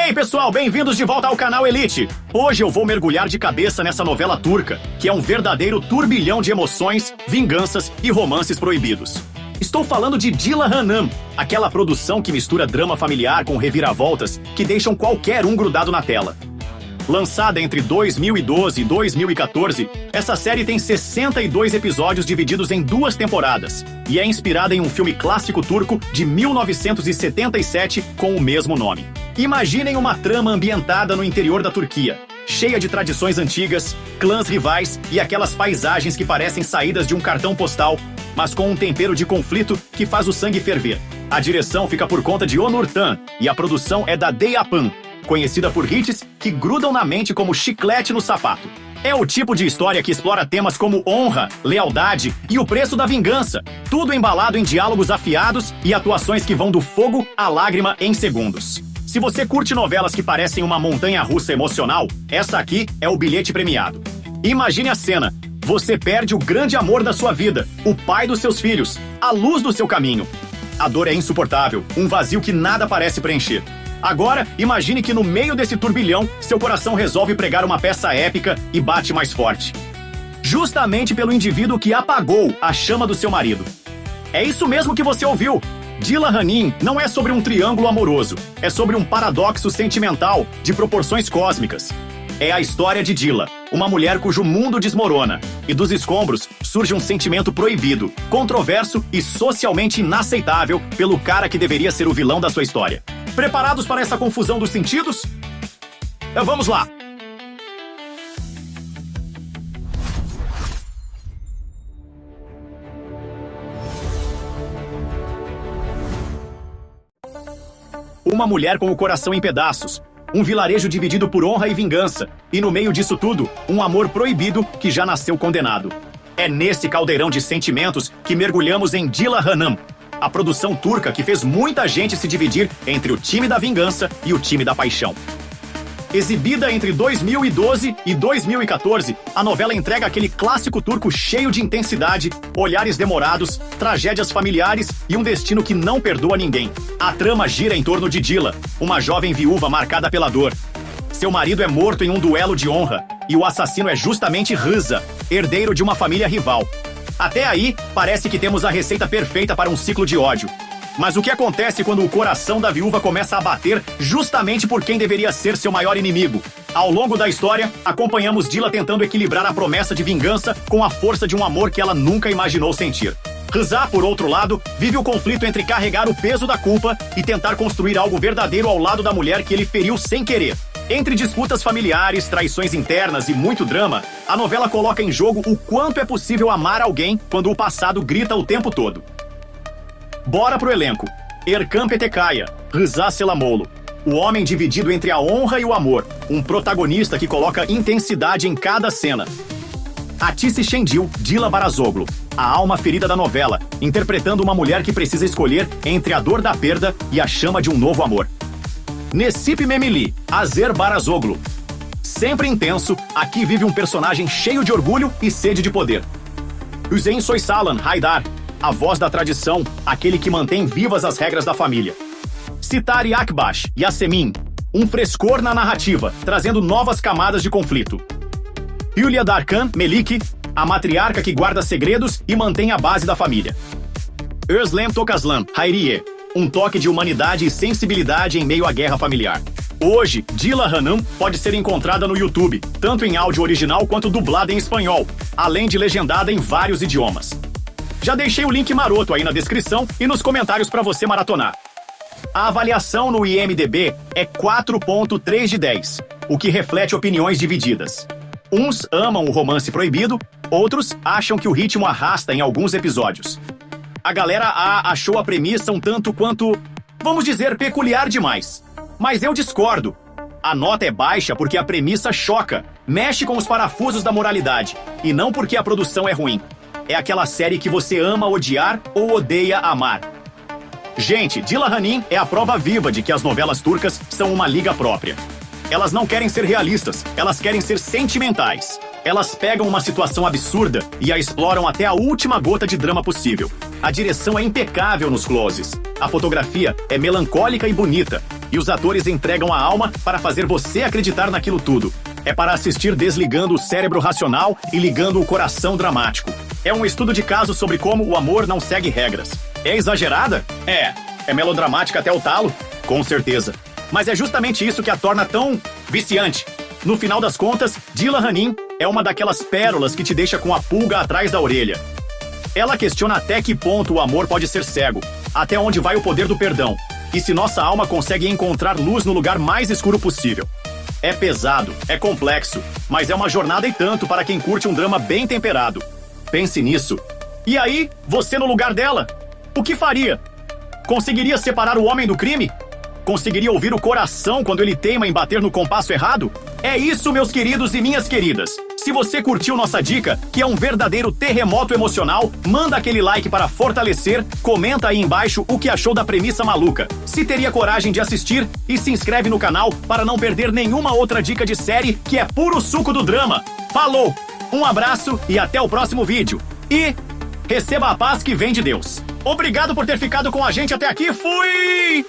Ei pessoal, bem-vindos de volta ao canal Elite! Hoje eu vou mergulhar de cabeça nessa novela turca, que é um verdadeiro turbilhão de emoções, vinganças e romances proibidos. Estou falando de Dila Hanım, aquela produção que mistura drama familiar com reviravoltas que deixam qualquer um grudado na tela. Lançada entre 2012 e 2014, essa série tem 62 episódios divididos em 2 temporadas e é inspirada em um filme clássico turco de 1977 com o mesmo nome. Imaginem uma trama ambientada no interior da Turquia, cheia de tradições antigas, clãs rivais e aquelas paisagens que parecem saídas de um cartão postal, mas com um tempero de conflito que faz o sangue ferver. A direção fica por conta de Onur Tan e a produção é da Deyapan, conhecida por hits que grudam na mente como chiclete no sapato. É o tipo de história que explora temas como honra, lealdade e o preço da vingança, tudo embalado em diálogos afiados e atuações que vão do fogo à lágrima em segundos. Se você curte novelas que parecem uma montanha-russa emocional, essa aqui é o bilhete premiado. Imagine a cena. Você perde o grande amor da sua vida, o pai dos seus filhos, a luz do seu caminho. A dor é insuportável, um vazio que nada parece preencher. Agora, imagine que no meio desse turbilhão, seu coração resolve pregar uma peça épica e bate mais forte. Justamente pelo indivíduo que apagou a chama do seu marido. É isso mesmo que você ouviu! Dila Hanım não é sobre um triângulo amoroso, é sobre um paradoxo sentimental de proporções cósmicas. É a história de Dila, uma mulher cujo mundo desmorona, e dos escombros surge um sentimento proibido, controverso e socialmente inaceitável pelo cara que deveria ser o vilão da sua história. Preparados para essa confusão dos sentidos? Vamos lá! Uma mulher com o coração em pedaços, um vilarejo dividido por honra e vingança, e no meio disso tudo, um amor proibido que já nasceu condenado. É nesse caldeirão de sentimentos que mergulhamos em Dila Hanım, a produção turca que fez muita gente se dividir entre o time da vingança e o time da paixão. Exibida entre 2012 e 2014, a novela entrega aquele clássico turco cheio de intensidade, olhares demorados, tragédias familiares e um destino que não perdoa ninguém. A trama gira em torno de Dila, uma jovem viúva marcada pela dor. Seu marido é morto em um duelo de honra, e o assassino é justamente Rıza, herdeiro de uma família rival. Até aí, parece que temos a receita perfeita para um ciclo de ódio. Mas o que acontece quando o coração da viúva começa a bater justamente por quem deveria ser seu maior inimigo? Ao longo da história, acompanhamos Dila tentando equilibrar a promessa de vingança com a força de um amor que ela nunca imaginou sentir. Rıza, por outro lado, vive o conflito entre carregar o peso da culpa e tentar construir algo verdadeiro ao lado da mulher que ele feriu sem querer. Entre disputas familiares, traições internas e muito drama, a novela coloca em jogo o quanto é possível amar alguém quando o passado grita o tempo todo. Bora pro elenco. Erkan Petekkaya, Rıza Selamoğlu. O homem dividido entre a honra e o amor. Um protagonista que coloca intensidade em cada cena. Atice Şendil, Dila Barazoglu. A alma ferida da novela, interpretando uma mulher que precisa escolher entre a dor da perda e a chama de um novo amor. Necip Memili, Azer Barazoglu. Sempre intenso, aqui vive um personagem cheio de orgulho e sede de poder. Hüseyin Soysalan, Haydar. A voz da tradição, aquele que mantém vivas as regras da família. Sitari Akbaş, Yasemin, um frescor na narrativa, trazendo novas camadas de conflito. Hülya Darkan, Melik, a matriarca que guarda segredos e mantém a base da família. Özlem Tokaslan, Hayriye, um toque de humanidade e sensibilidade em meio à guerra familiar. Hoje, Dila Hanım pode ser encontrada no YouTube, tanto em áudio original quanto dublada em espanhol, além de legendada em vários idiomas. Já deixei o link maroto aí na descrição e nos comentários para você maratonar. A avaliação no IMDb é 4.3 de 10, o que reflete opiniões divididas. Uns amam o romance proibido, outros acham que o ritmo arrasta em alguns episódios. A galera A achou a premissa um tanto quanto, vamos dizer, peculiar demais. Mas eu discordo. A nota é baixa porque a premissa choca, mexe com os parafusos da moralidade, e não porque a produção é ruim. É aquela série que você ama odiar ou odeia amar. Gente, Dila Hanım é a prova viva de que as novelas turcas são uma liga própria. Elas não querem ser realistas, elas querem ser sentimentais. Elas pegam uma situação absurda e a exploram até a última gota de drama possível. A direção é impecável nos closes. A fotografia é melancólica e bonita. E os atores entregam a alma para fazer você acreditar naquilo tudo. É para assistir desligando o cérebro racional e ligando o coração dramático. É um estudo de caso sobre como o amor não segue regras. É exagerada? É. É melodramática até o talo? Com certeza. Mas é justamente isso que a torna tão viciante. No final das contas, Dila Ranin é uma daquelas pérolas que te deixa com a pulga atrás da orelha. Ela questiona até que ponto o amor pode ser cego, até onde vai o poder do perdão, e se nossa alma consegue encontrar luz no lugar mais escuro possível. É pesado, é complexo, mas é uma jornada e tanto para quem curte um drama bem temperado. Pense nisso. E aí, você no lugar dela? O que faria? Conseguiria separar o homem do crime? Conseguiria ouvir o coração quando ele teima em bater no compasso errado? É isso, meus queridos e minhas queridas. Se você curtiu nossa dica, que é um verdadeiro terremoto emocional, manda aquele like para fortalecer, comenta aí embaixo o que achou da premissa maluca, se teria coragem de assistir e se inscreve no canal para não perder nenhuma outra dica de série que é puro suco do drama. Falou! Um abraço e até o próximo vídeo. E receba a paz que vem de Deus. Obrigado por ter ficado com a gente até aqui. Fui!